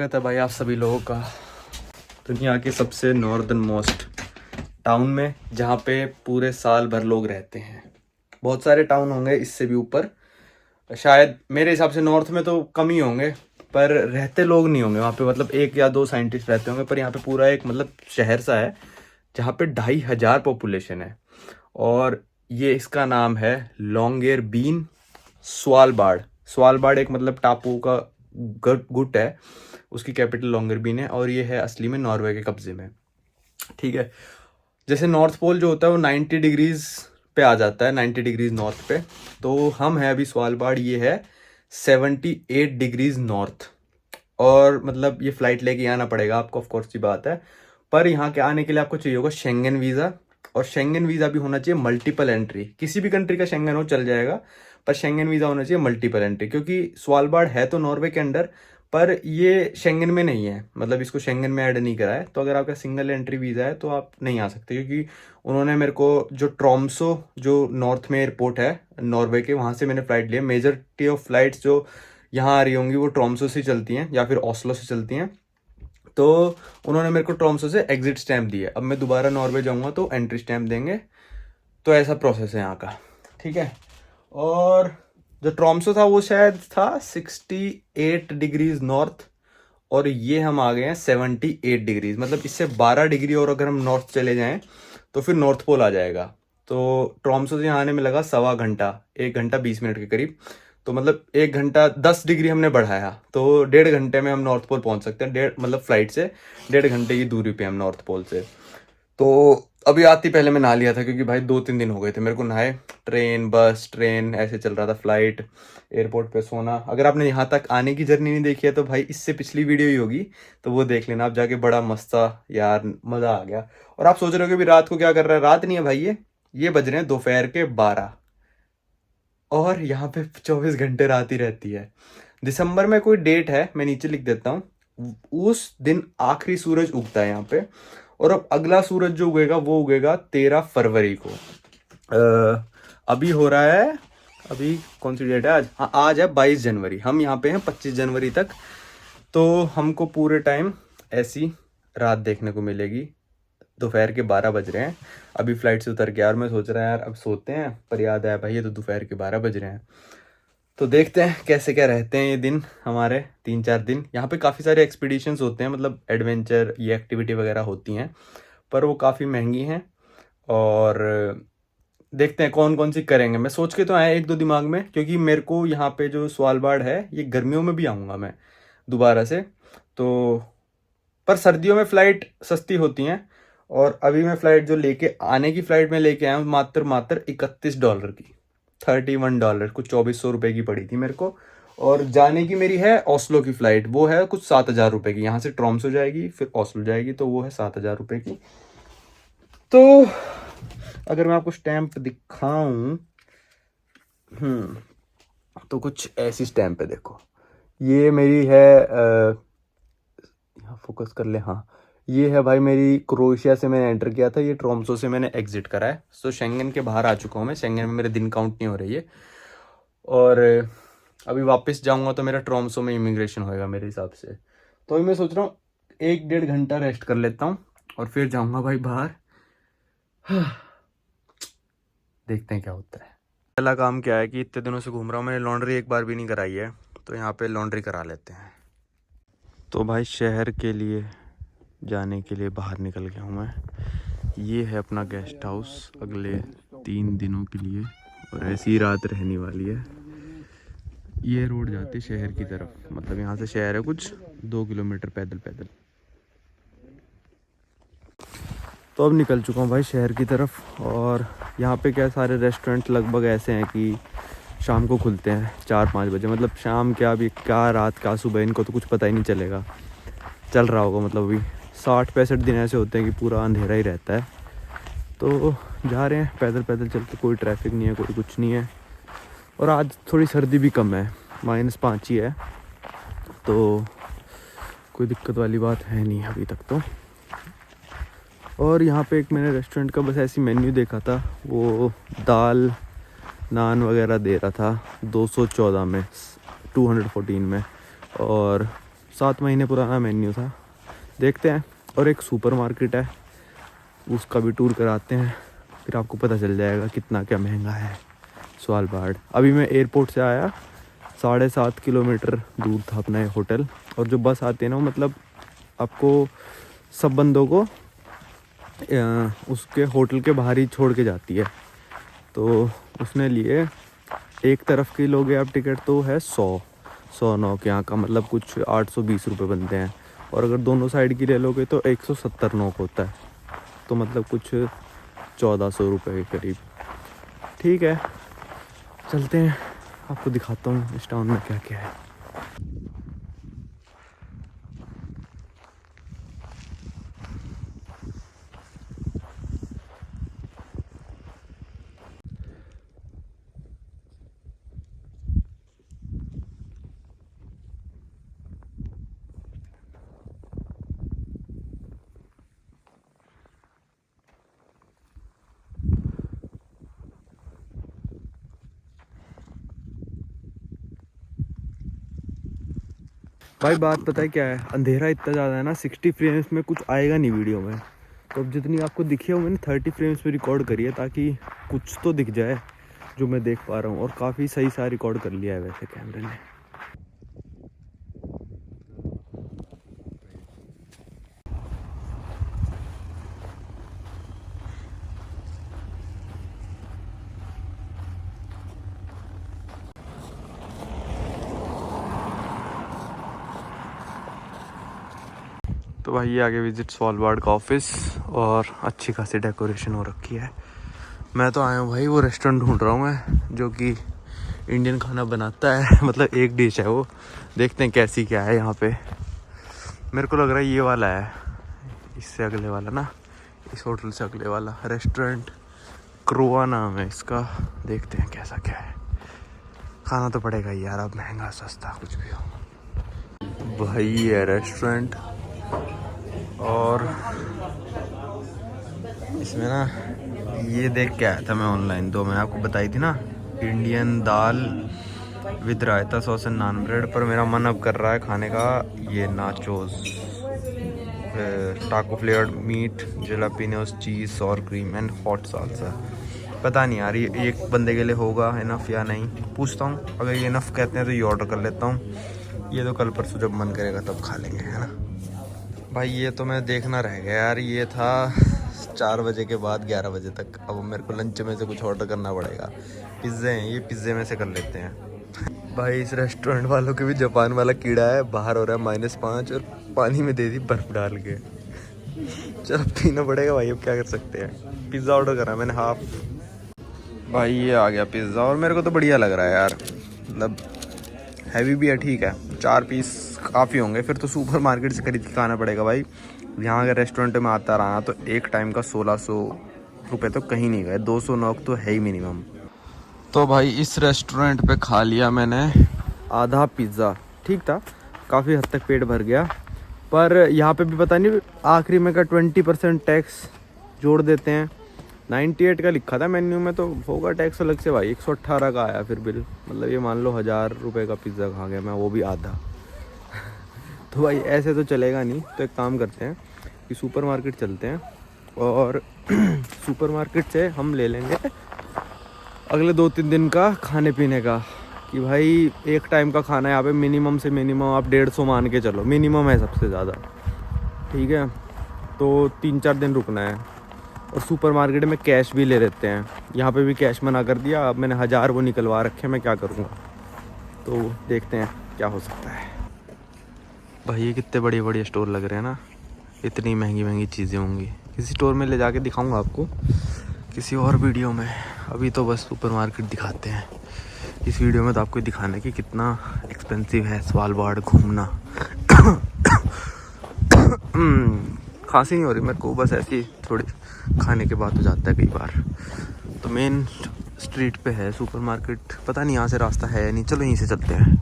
स्वागत है भाई आप सभी लोगों का दुनिया के सबसे नॉर्दर्न मोस्ट टाउन में, जहाँ पे पूरे साल भर लोग रहते हैं। बहुत सारे टाउन होंगे इससे भी ऊपर, शायद मेरे हिसाब से नॉर्थ में तो कम ही होंगे, पर रहते लोग नहीं होंगे वहाँ पे। मतलब 1 या 2 साइंटिस्ट रहते होंगे, पर यहाँ पे पूरा एक मतलब शहर सा है जहाँ पे 2500 पॉपुलेशन है। और ये इसका नाम है लॉन्गेरबीन स्वालबार्ड। स्वालबार्ड एक मतलब टापू का गुट है, उसकी कैपिटल लॉन्गरबीन है और ये है असली में नॉर्वे के कब्जे में। ठीक है, जैसे नॉर्थ पोल जो होता है वो 90 डिग्रीज पे आ जाता है, 90 डिग्रीज नॉर्थ पे। तो हम हैं अभी स्वालबार्ड, ये है 78 डिग्रीज नॉर्थ। और मतलब ये फ्लाइट लेके आना पड़ेगा आपको, ऑफ कोर्स की बात है। पर यहाँ के आने के लिए आपको चाहिए होगा शेंगन वीज़ा, और शेंगन वीज़ा भी होना चाहिए मल्टीपल एंट्री। किसी भी कंट्री का शेंगन हो चल जाएगा, पर शेंगन वीज़ा होना चाहिए मल्टीपल एंट्री, क्योंकि स्वालबार्ड है तो नॉर्वे के अंडर, पर ये शेंगन में नहीं है, मतलब इसको शेंगन में ऐड नहीं करा है। तो अगर आपका सिंगल एंट्री वीज़ा है तो आप नहीं आ सकते, क्योंकि उन्होंने मेरे को जो ट्रोम्सो, जो नॉर्थ में एयरपोर्ट है नॉर्वे के, वहाँ से मैंने फ़्लाइट लिया। मेजॉरिटी ऑफ फ्लाइट्स जो यहाँ आ रही होंगी वो ट्रोम्सो से चलती हैं या फिर ओस्लो से चलती हैं। तो उन्होंने मेरे को ट्रोम्सो से एग्जिट स्टैम्प दी है। अब मैं दोबारा नॉर्वे जाऊँगा तो एंट्री स्टैम्प देंगे। तो ऐसा प्रोसेस है यहाँ का, ठीक है। और जो ट्रोम्सो था वो शायद था 68 डिग्रीज नॉर्थ, और ये हम आ गए हैं 78 डिग्रीज। मतलब इससे 12 डिग्री और अगर हम नॉर्थ चले जाएं तो फिर नॉर्थ पोल आ जाएगा। तो ट्रोम्सो से यहाँ आने में लगा 1.25 घंटा, 1 घंटा 20 मिनट के करीब। तो मतलब 1 घंटा 10 डिग्री हमने बढ़ाया, तो 1.5 घंटे में हम नॉर्थ पोल पहुंच सकते हैं। मतलब फ्लाइट से 1.5 घंटे की दूरी पे हम नॉर्थ पोल से। तो अभी आती पहले मैं नहा लिया था, क्योंकि भाई 2-3 दिन हो गए थे मेरे को नहाए। ट्रेन बस ट्रेन ऐसे चल रहा था, फ्लाइट एयरपोर्ट पे सोना। अगर आपने यहाँ तक आने की जर्नी नहीं देखी है तो भाई इससे पिछली वीडियो ही होगी, तो वो देख लेना आप जाके। बड़ा मस्त था यार, मज़ा आ गया। और आप सोच रहे हो कि अभी रात को क्या कर रहा है, रात नहीं है भाई, ये बज रहे हैं दोपहर के 12, और यहाँ पे 24 घंटे रात ही रहती है। दिसंबर में कोई डेट है, मैं नीचे लिख देता हूँ, उस दिन आखिरी सूरज उगता है यहाँ पे। और अब अगला सूरज जो उगेगा वो उगेगा 13 फरवरी को। अभी हो रहा है, अभी कौन सी डेट है आज? हाँ, आज है 22 जनवरी। हम यहाँ पे हैं 25 जनवरी तक। तो हमको पूरे टाइम ऐसी रात देखने को मिलेगी। दोपहर के 12 बज रहे हैं, अभी फ्लाइट से उतर के। यार मैं सोच रहा है यार अब सोते हैं, पर याद आया भाई ये तो दोपहर के 12 बज रहे हैं। तो देखते हैं कैसे क्या रहते हैं ये दिन हमारे, 3-4 दिन। यहाँ पे काफ़ी सारे एक्सपीडिशंस होते हैं, मतलब एडवेंचर ये एक्टिविटी वगैरह होती हैं, पर वो काफ़ी महंगी हैं। और देखते हैं कौन कौन सी करेंगे। मैं सोच के तो आया 1-2 दिमाग में, क्योंकि मेरे को यहाँ पे जो स्वालबार्ड है ये गर्मियों में भी आऊँगा मैं दोबारा से। तो पर सर्दियों में फ़्लाइट सस्ती होती हैं, और अभी मैं फ़्लाइट जो लेके आने की फ़्लाइट में लेके आया हूँ मात्र $31 की, $31, कुछ 2400 रुपये की पड़ी थी मेरे को। और जाने की मेरी है ओस्लो की फ़्लाइट, वो है कुछ 7000 रुपये की। यहाँ से ट्रोम्सो जाएगी फिर ओस्लो जाएगी, तो वो है 7000 रुपये की। तो अगर मैं आपको स्टैम्प दिखाऊं, तो कुछ ऐसी स्टैम्प है, देखो। ये मेरी है, यहाँ फोकस कर ले, हाँ। ये है भाई मेरी, क्रोएशिया से मैंने एंटर किया था, ये ट्रोम्सो से मैंने एग्जिट करा है। सो शेंगन के बाहर आ चुका हूँ मैं, शेंगन में मेरे दिन काउंट नहीं हो रही है। और अभी वापस जाऊँगा तो मेरा ट्रोम्सो में इमिग्रेशन होएगा मेरे हिसाब से। तो अभी मैं सोच रहा हूँ 1-1.5 घंटा रेस्ट कर लेता हूँ और फिर जाऊँगा भाई बाहर। देखते हैं क्या होता है। पहला काम क्या है कि इतने दिनों से घूम रहा हूँ, मैंने लॉन्ड्री एक बार भी नहीं कराई है, तो यहाँ पे लॉन्ड्री करा लेते हैं। तो भाई शहर के लिए जाने के लिए बाहर निकल गया हूँ मैं। ये है अपना गेस्ट हाउस अगले 3 दिनों के लिए, और ऐसी ही रात रहने वाली है। ये रोड जाती है शहर की तरफ, मतलब यहाँ से शहर है कुछ 2 किलोमीटर पैदल पैदल। तो अब निकल चुका हूँ भाई शहर की तरफ। और यहाँ पे क्या सारे रेस्टोरेंट लगभग ऐसे हैं कि शाम को खुलते हैं 4-5 बजे। मतलब शाम क्या, अभी क्या रात क्या सुबह, इनको तो कुछ पता ही नहीं चलेगा, चल रहा होगा। मतलब अभी 60-65 दिन ऐसे होते हैं कि पूरा अंधेरा ही रहता है। तो जा रहे हैं पैदल पैदल चल के, कोई ट्रैफिक नहीं है, कोई कुछ नहीं है। और आज थोड़ी सर्दी भी कम है, -5 ही है, तो कोई दिक्कत वाली बात है नहीं अभी तक तो। और यहाँ पे एक मैंने रेस्टोरेंट का बस ऐसी मेन्यू देखा था, वो दाल नान वगैरह दे रहा था 214 में, 214 में, और 7 महीने पुराना मेन्यू था, देखते हैं। और एक सुपर मार्केट है, उसका भी टूर कराते हैं, फिर आपको पता चल जाएगा कितना क्या महंगा है स्वालबार्ड। अभी मैं एयरपोर्ट से आया, 7.5 किलोमीटर दूर था अपना ये होटल। और जो बस आती है ना, वो मतलब आपको सब बंदों को उसके होटल के बाहर ही छोड़ के जाती है। तो उसने लिए एक तरफ के लोगे आप टिकट तो है 100 नॉक यहाँ का, मतलब कुछ 820 रुपये बनते हैं। और अगर दोनों साइड की ले लोगे तो 170 नॉक होता है, तो मतलब कुछ 1400 रुपये के करीब। ठीक है, चलते हैं, आपको दिखाता हूँ इस टाउन में क्या क्या है। भाई बात पता है क्या है, अंधेरा इतना ज़्यादा है ना, 60 फ्रेम्स में कुछ आएगा नहीं वीडियो में। तो अब जितनी आपको दिखी है वो मैंने 30 फ्रेम्स में रिकॉर्ड करी है, ताकि कुछ तो दिख जाए जो मैं देख पा रहा हूँ। और काफ़ी सही सा रिकॉर्ड कर लिया है वैसे कैमरे ने। तो भाई ये आगे विजिट स्वालबार्ड का ऑफिस, और अच्छी खासी डेकोरेशन हो रखी है। मैं तो आया हूँ भाई, वो रेस्टोरेंट ढूंढ रहा हूँ मैं जो कि इंडियन खाना बनाता है मतलब एक डिश है वो, देखते हैं कैसी क्या है यहाँ पे। मेरे को लग रहा है ये वाला है, इससे अगले वाला ना, इस होटल से अगले वाला रेस्टोरेंट। क्रोआ नाम है इसका, देखते हैं कैसा क्या है। खाना तो पड़ेगा ही यार, अब महंगा सस्ता कुछ भी हो। भाई ये रेस्टोरेंट, और इसमें ना ये देख के आया था मैं ऑनलाइन, तो मैंने आपको बताई थी ना, Indian dal with raita sauce and naan bread. पर मेरा मन अब कर रहा है खाने का ये nachos, taco flavoured meat, jalapenos, cheese, sour cream and hot salsa. पता नहीं यार ये एक बंदे के लिए होगा इनफ या नहीं, पूछता हूँ। अगर ये इनफ कहते हैं तो ये ऑर्डर कर लेता हूँ। ये तो कल परसों जब मन करेगा तब खा लेंगे, है ना भाई। ये तो मैं देखना रह गया यार, ये था 4 बजे के बाद 11 बजे तक। अब मेरे को लंच में से कुछ ऑर्डर करना पड़ेगा। पिज़्ज़े हैं ये, पिज़्ज़े में से कर लेते हैं। भाई इस रेस्टोरेंट वालों के भी जापान वाला कीड़ा है, बाहर हो रहा है -5 और पानी में दे दी बर्फ़ डाल के। चलो पीना पड़ेगा भाई, अब क्या कर सकते हैं। पिज़्ज़ा ऑर्डर करा मैंने हाफ। भाई ये आ गया पिज़्ज़ा, और मेरे को तो बढ़िया लग रहा है यार, मतलब हैवी भी है, ठीक है। 4 पीस काफ़ी होंगे, फिर तो सुपर मार्केट से खरीद के खाना पड़ेगा भाई। यहाँ अगर रेस्टोरेंट में आता रहा तो एक टाइम का 1600 रुपये तो कहीं नहीं गए, 200 नॉक तो है ही मिनिमम। तो भाई इस रेस्टोरेंट पे खा लिया मैंने आधा पिज़्ज़ा, ठीक था, काफ़ी हद तक पेट भर गया। पर यहाँ पे भी पता नहीं आखिरी में का 20% टैक्स जोड़ देते हैं। 98 का लिखा था मेन्यू में, तो होगा टैक्स अलग से भाई। 118 का आया फिर बिल, मतलब ये मान लो 1000 रुपये का पिज़्ज़ा खा गया मैं, वो भी आधा। तो भाई ऐसे तो चलेगा नहीं, तो एक काम करते हैं कि सुपर मार्केट चलते हैं, और सुपर मार्केट से हम ले लेंगे अगले 2-3 दिन का खाने पीने का। कि भाई एक टाइम का खाना यहाँ पे मिनिमम से मिनिमम आप 150 मान के चलो, मिनिमम है सबसे ज़्यादा, ठीक है। तो 3-4 दिन रुकना है। और सुपर मार्केट में कैश भी ले लेते हैं, यहाँ पे भी कैश मना कर दिया। अब मैंने 1000 वो निकलवा रखे, मैं क्या करूँगा। तो देखते हैं क्या हो सकता है। भाई ये कितने बड़े बड़े स्टोर लग रहे हैं ना, इतनी महंगी महंगी चीज़ें होंगी। किसी स्टोर में ले जाके दिखाऊंगा आपको किसी और वीडियो में, अभी तो बस सुपर मार्केट दिखाते हैं। इस वीडियो में तो आपको दिखाना है कि कितना एक्सपेंसिव है स्वालबार्ड घूमना। खांसी नहीं हो रही मेरे को, बस ऐसी थोड़ी खाने के बाद हो जाता है कई बार। तो मेन स्ट्रीट पे है सुपर मार्केट, पता नहीं यहाँ से रास्ता है या नहीं, चलो यहीं से चलते हैं।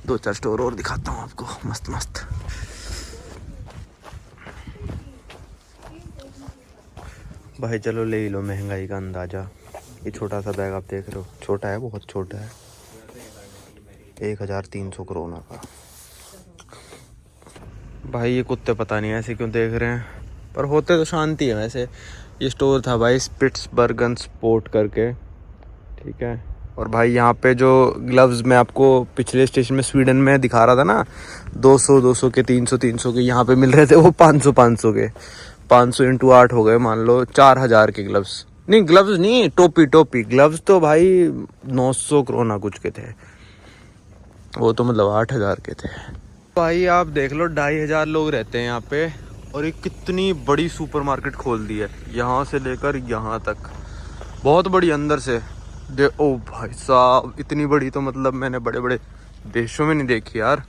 2-4 स्टोर और दिखाता हूँ आपको मस्त मस्त। भाई चलो ले ही लो, महंगाई का अंदाज़ा। ये छोटा सा बैग आप देख रहे हो, छोटा है, बहुत छोटा है, 1300 करोना का। भाई ये कुत्ते पता नहीं ऐसे क्यों देख रहे हैं, पर होते तो शांति है वैसे। ये स्टोर था भाई स्पिट्सबर्गन स्पोर्ट करके, ठीक है। और भाई यहाँ पे जो ग्लव्स मैं आपको पिछले स्टेशन में स्वीडन में दिखा रहा था ना, 200 के, 300 के यहाँ पे मिल रहे थे वो 500 के। 500 इंटू 8 हो गए, मान लो 4000 के ग्लव्स। नहीं ग्लव्स नहीं, टोपी ग्लव्स तो भाई 900 करोना कुछ के थे, वो तो मतलब 8000 के थे। भाई आप देख लो 2500 लोग रहते हैं यहाँ पे, और ये कितनी बड़ी सुपरमार्केट खोल दी है, यहाँ से लेकर यहाँ तक, बहुत बड़ी अंदर से दे। ओ भाई साहब इतनी बड़ी तो मतलब मैंने बड़े बड़े देशों में नहीं देखी यार।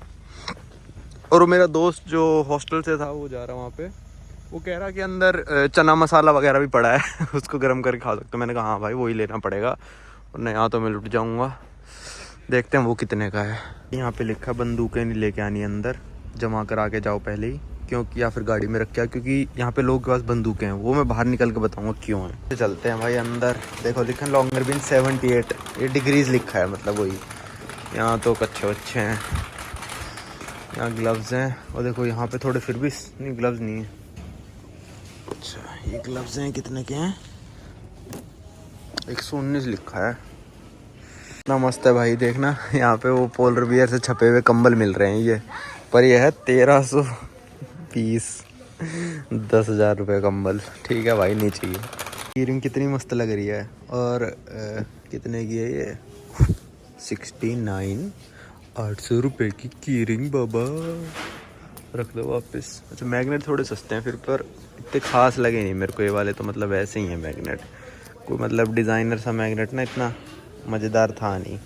और वो मेरा दोस्त जो हॉस्टल से था वो जा रहा वहाँ पे, वो कह रहा कि अंदर चना मसाला वगैरह भी पड़ा है उसको गर्म करके खा सकते हो। मैंने कहा हाँ भाई वही लेना पड़ेगा, वरना यहाँ तो मैं लुट जाऊँगा। देखते हैं वो कितने का है। यहाँ पे लिखा बंदूकें नहीं लेके आनी अंदर, जमा करा के जाओ पहले ही, क्योंकि या फिर गाड़ी में रख के, क्योंकि यहाँ पे लोगों के पास बंदूकें हैं। वो मैं बाहर निकल के बताऊँगा क्यों है। चलते हैं भाई अंदर। देखो लिखा है लॉन्गर बिन 78 ये डिग्रीज लिखा है, मतलब वही। यहाँ तो कच्चे वच्चे हैं, यहाँ ग्लव्स हैं। और देखो यहाँ पे थोड़े फिर भी नहीं, ग्लव्स नहीं है। अच्छा ये ग्लव्स हैं, कितने के हैं? 119 लिखा है। इतना मस्त है भाई, देखना यहाँ पे वो पोलर बियर से छपे हुए कंबल मिल रहे हैं ये, पर ये है 1320, 10,000 रुपये कंबल। ठीक है भाई नहीं चाहिए। ईयरिंग कितनी मस्त लग रही है, और कितने की है ये? 69, 800 रुपये की कीरिंग बाबा, रख दो वापस। अच्छा मैग्नेट थोड़े सस्ते हैं फिर, पर इतने खास लगे नहीं मेरे को ये वाले, तो मतलब ऐसे ही है मैग्नेट, कोई मतलब डिज़ाइनर सा मैग्नेट ना इतना मज़ेदार था नहीं।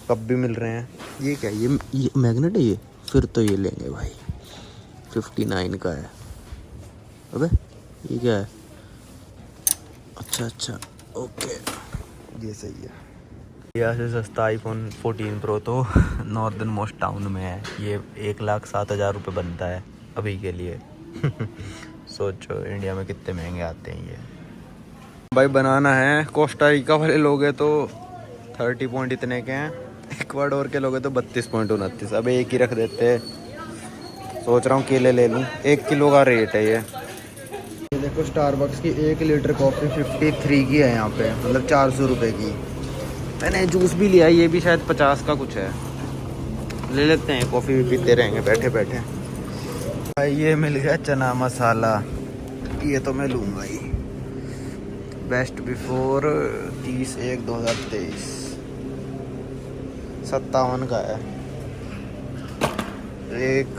कप भी मिल रहे हैं। ये क्या ये मैग्नेट है ये? फिर तो ये लेंगे भाई, 59 का है। अबे ये क्या है? अच्छा ओके ये सही है। यहाँ से सस्ता आईफोन 14 प्रो तो नॉर्दर्न मोस्ट टाउन में है। ये 1,07,000 रुपये बनता है अभी के लिए सोचो इंडिया में कितने महंगे आते हैं ये। भाई बनाना है, कोस्टा रिका वाले लोग हैं तो 30 पॉइंट इतने के हैं, इक्वाडोर के लोग हैं तो 32.29। अब एक ही रख देते हैं। सोच रहा हूँ केले ले लूँ, 1 किलो का रेट है ये देखो स्टारबक्स की 1 लीटर कॉफ़ी 53 की है यहाँ पे, मतलब 400 रुपये की। मैंने जूस भी लिया, ये भी शायद 50 का कुछ है। ले लेते हैं, कॉफ़ी भी पीते रहेंगे बैठे बैठे। भाई ये मिल गया चना मसाला, ये तो मैं लूँगा ही। बेस्ट बिफोर 30/1/2023, 57 का है। एक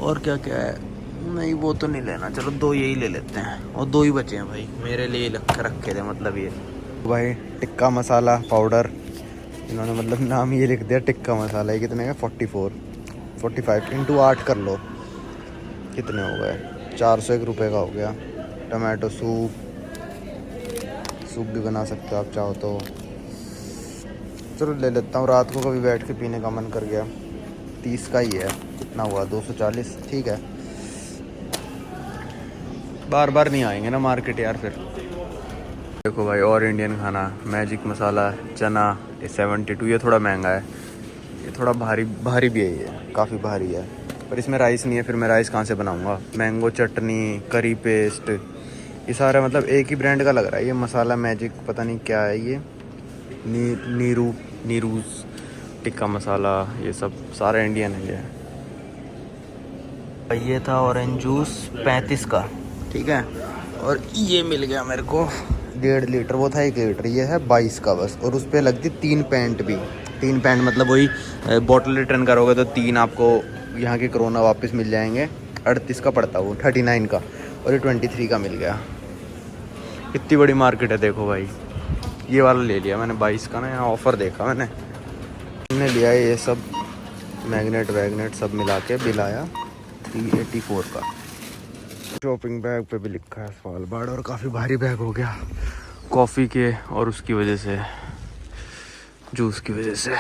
और क्या क्या है? नहीं वो तो नहीं लेना, चलो 2 यही ले लेते हैं, और 2 ही बचे हैं भाई मेरे लिए रखे थे, मतलब ये भाई टिक्का मसाला पाउडर, इन्होंने मतलब नाम ये लिख दिया टिक्का मसाला। ये कितने का? 45 इंटू 8 कर लो, कितने हो गए? 401 रुपये का हो गया। टमाटो सूप भी बना सकते हो आप चाहो तो। चलो ले लेता हूँ, रात को कभी बैठ के पीने का मन कर गया। 30 का ही है, कितना हुआ? 240। ठीक है, बार बार नहीं आएंगे ना मार्केट यार फिर। देखो भाई और इंडियन खाना, मैजिक मसाला चना, ये 72। ये थोड़ा महंगा है, ये थोड़ा भारी भी है, ये काफ़ी भारी है, पर इसमें राइस नहीं है। फिर मैं राइस कहाँ से बनाऊँगा? मैंगो चटनी, करी पेस्ट, ये सारा मतलब एक ही ब्रांड का लग रहा है। ये मसाला मैजिक पता नहीं क्या है ये, नीरूज़ टिक्का मसाला, ये सब सारा इंडियन है ये था ऑरेंज जूस 35 का, ठीक है। और ये मिल गया मेरे को 1.5 लीटर, वो था 1 लीटर, ये है 22 का बस। और उस पर लगती 3 पैंट भी, 3 पैंट मतलब वही बॉटल रिटर्न करोगे तो 3 आपको यहाँ के कोरोना वापस मिल जाएंगे। 38 का पड़ता वो, 39 का, और ये 23 का मिल गया। इतनी बड़ी मार्केट है देखो भाई। ये वाला ले लिया मैंने 22 का ना, यहाँ ऑफ़र देखा मैंने लिया ये सब मैग्नेट वैगनेट सब मिला के बिल आया 384 का। शॉपिंग बैग पे भी लिखा है स्वालबार्ड, और काफ़ी भारी बैग हो गया कॉफ़ी के और उसकी वजह से, जूस की वजह से।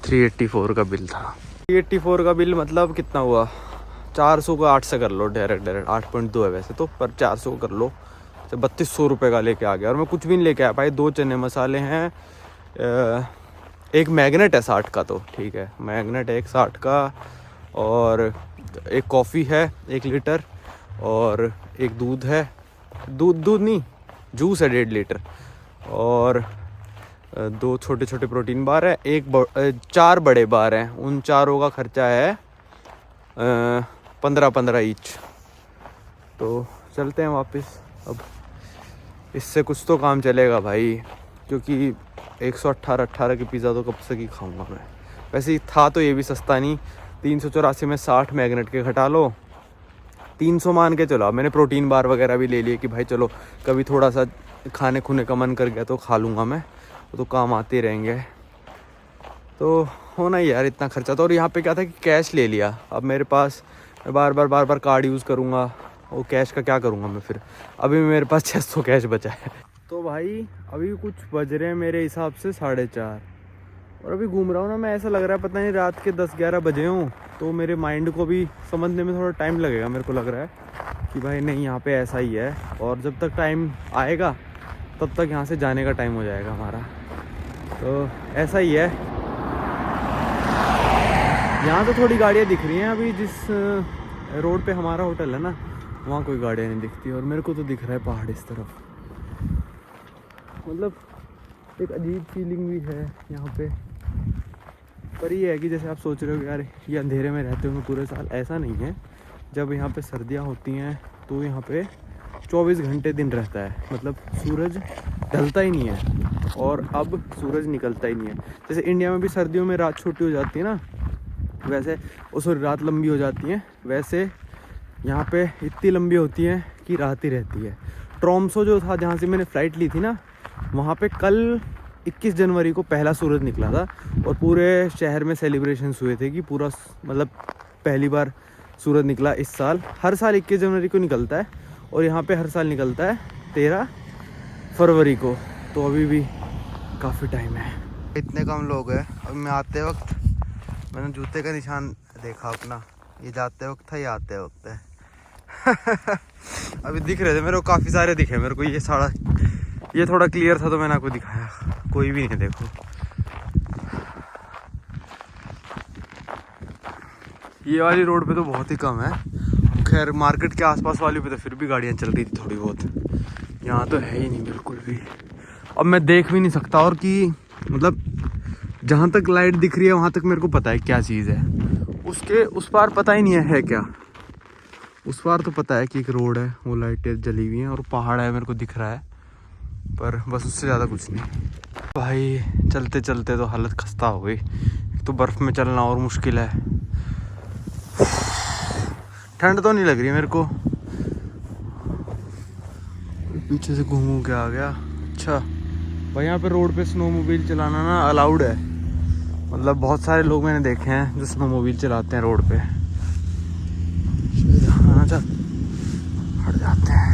384 का बिल था। 384 का बिल मतलब कितना हुआ? 400 का 8 से कर लो, डायरेक्ट 8.2 है वैसे तो, पर 400 कर लो तो 3200 रुपये का लेके आ गया। और मैं कुछ भी नहीं लेके आया भाई। 2 चने मसाले हैं, एक मैग्नेट है 60 का, तो ठीक है मैग्नेट है एक 60 का, और एक कॉफ़ी है 1 लीटर, और एक दूध है, दूध नहीं, जूस है 1.5 लीटर, और 2 छोटे छोटे प्रोटीन बार है, 4 बड़े बार हैं। उन चारों का खर्चा है 15-15 ईच। तो चलते हैं वापस। अब इससे कुछ तो काम चलेगा भाई, क्योंकि 118 के पिज़्ज़ा तो कब से ही खाऊंगा मैं। वैसे ही था तो ये भी सस्ता नहीं, 384 में 60 मैग्नेट के घटा लो, 300 मान के चलो। मैंने प्रोटीन बार वगैरह भी ले लिए कि भाई चलो कभी थोड़ा सा खाने खुने का मन कर गया तो खा लूँगा मैं, तो काम आते रहेंगे। तो होना ही यार इतना खर्चा। तो और यहाँ पे क्या था कि कैश ले लिया, अब मेरे पास बार बार कार्ड यूज़ करूँगा, वो कैश का क्या करूँगा मैं फिर। अभी मेरे पास 600 कैश बचा है। तो भाई अभी कुछ बज रहे हैं मेरे हिसाब से 4:30, और अभी घूम रहा हूँ ना मैं, ऐसा लग रहा है पता नहीं रात के 10-11 बजे हों। तो मेरे माइंड को भी समझने में थोड़ा टाइम लगेगा, मेरे को लग रहा है कि भाई नहीं यहाँ पे ऐसा ही है, और जब तक टाइम आएगा तब तक यहाँ से जाने का टाइम हो जाएगा हमारा। तो ऐसा ही है। यहाँ तो थोड़ी गाड़ियाँ दिख रही हैं, अभी जिस रोड पे हमारा होटल है ना वहाँ कोई गाड़ियाँ नहीं दिखती, और मेरे को तो दिख रहा है पहाड़ इस तरफ। मतलब एक अजीब फीलिंग भी है यहाँ पे। पर ये है कि जैसे आप सोच रहे हो यार ये अंधेरे में रहते होंगे पूरे साल, ऐसा नहीं है। जब यहाँ पे सर्दियाँ होती हैं तो यहाँ पे 24 घंटे दिन रहता है, मतलब सूरज ढलता ही नहीं है, और अब सूरज निकलता ही नहीं है। जैसे इंडिया में भी सर्दियों में रात छोटी हो जाती है ना, वैसे उस रात लंबी हो जाती है, वैसे यहाँ पे इतनी लंबी होती है कि रात ही रहती है। ट्रोम्सो जो था जहाँ से मैंने फ़्लाइट ली थी ना, वहाँ पे कल 21 जनवरी को पहला सूरज निकला था, और पूरे शहर में सेलिब्रेशंस हुए थे कि पूरा मतलब पहली बार सूरज निकला इस साल। हर साल 21 जनवरी को निकलता है, और यहाँ पे हर साल निकलता है 13 फरवरी को। तो अभी भी काफ़ी टाइम है। इतने कम लोग हैं। अब मैं आते वक्त मैंने जूते का निशान देखा अपना, ये जाते वक्त था, ये आते वक्त है। अभी दिख रहे थे मेरे को, काफ़ी सारे दिखे मेरे को। ये थोड़ा क्लियर था तो मैंने आपको दिखाया, कोई भी नहीं। देखो ये वाली रोड पे तो बहुत ही कम है, खैर मार्केट के आसपास वाली पे तो फिर भी गाड़ियाँ चल रही थी थोड़ी बहुत, यहाँ तो है ही नहीं बिल्कुल भी। अब मैं देख भी नहीं सकता, और कि मतलब जहाँ तक लाइट दिख रही है वहाँ तक मेरे को पता है क्या चीज़ है, उसके उस पार पता ही नहीं है क्या। उस पार तो पता है कि एक रोड है, वो लाइटें जली हुई हैं, और पहाड़ है मेरे को दिख रहा है, पर बस उससे ज़्यादा कुछ नहीं। भाई चलते चलते तो हालत खस्ता हो गई, तो बर्फ़ में चलना और मुश्किल है। ठंड तो नहीं लग रही मेरे को, पीछे से घूम के आ गया। अच्छा भाई यहाँ पे रोड पे स्नोमोबाइल चलाना ना अलाउड है, मतलब बहुत सारे लोग मैंने देखे हैं जो स्नोमोबाइल चलाते हैं रोड पे। हाँ चल हट जाते हैं।